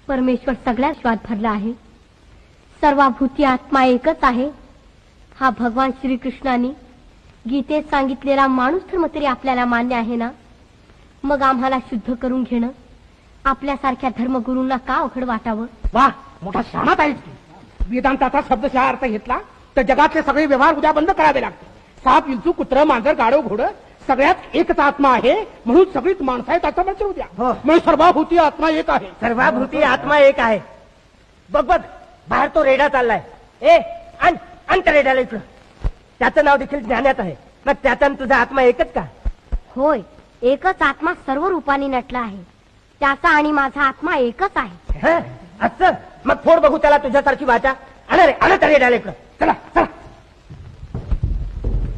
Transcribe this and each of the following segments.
परमेश्वर सगळ्या स्वाद भरला आहे. सर्वभूती आत्मा एकच आहे हा भगवान श्रीकृष्णाने गीतेत सांगितलेला माणूस धर्म तरी आपल्याला मान्य आहे ना. मग आम्हाला शुद्ध करून घेणं आपल्यासारख्या धर्मगुरूंना का अवघड वाटावं. वाह, मोठा शहाणात आहेस तू. वेदांताचा शब्दशः अर्थ घेतला तर जगातले सगळे व्यवहार उद्या बंद करावे लागते. साप, विंचू, कुत्र, मांजर, गाढव, घोडं सगळ्यात एकच आत्मा आहे म्हणून सगळीच माणसं आहेत असं म्हणते उद्या. म्हणजे सर्वभूती आत्मा एक आहे. सर्वभूती आत्मा एक आहे. बघ बघ, बाहेर तो रेडा चाललाय. अंत रेड्याला इकडं. त्याचं नाव देखील ज्ञानात आहे. मग त्याचा आणि तुझा आत्मा एकच का? होय, एकच आत्मा सर्व रूपाने नटला आहे. त्याचा आणि माझा आत्मा एकच आहे. असं मग फोड बघू त्याला तुझ्यासारखी वाचा. आणा त्या रेड्याला इकडं. चला चला,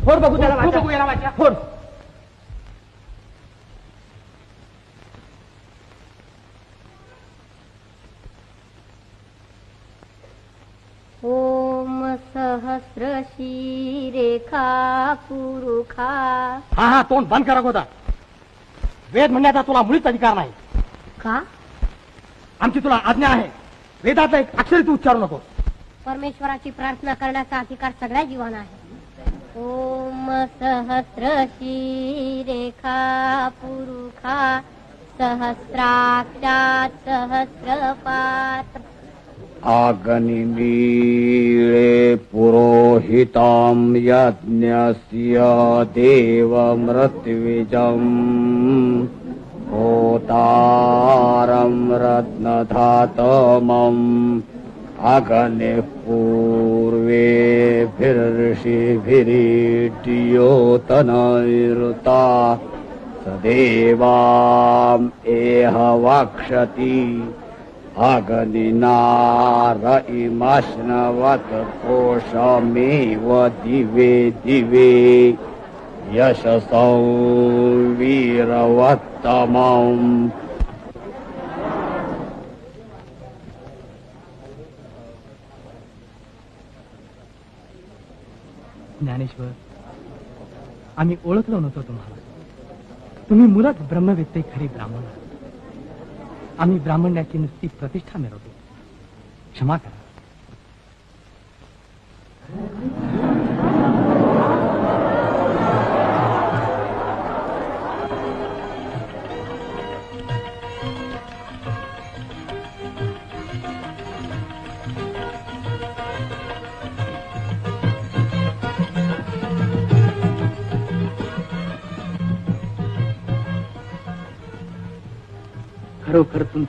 फोड बघू त्याला वाचा. बघू याला वाचा. फोड. ओम सहस्र शीरेखा पुरुखा. हा, तोंड बंद करा गोदा. वेद म्हणण्याचा तुला मुळीच अधिकार नाही. का? आमची तुला आज्ञा आहे. वेदातला एक अक्षर तू उच्चारू नको. परमेश्वराची प्रार्थना करण्याचा अधिकार सगळ्या जीवांना आहे. ओम सहस्र शीरेखा पुरुखा सहस्राक्षात सहस्रपात. अग्निमीळे पुरोहितं यज्ञस्य देवमृत्विजम् होतारं रत्नधातमम् अग्निः पूर्वेभिर्षिभिरीड्योतनैरुता सदेवाम् एह वक्षति अग्निनार इमश्नवत कोशमेव दिवे दिवे यशसौ वीरवत्तमम्. ज्ञानेश्वर, आम्ही ओळखलो नव्हतो तुम्हाला. तुम्ही मुलत ब्रह्मवेत्ते खरे ब्राह्मण. आम्ही ब्राह्मण्याची नुसती प्रतिष्ठा मिळवतो. क्षमा करा. खरोखर तुमच्या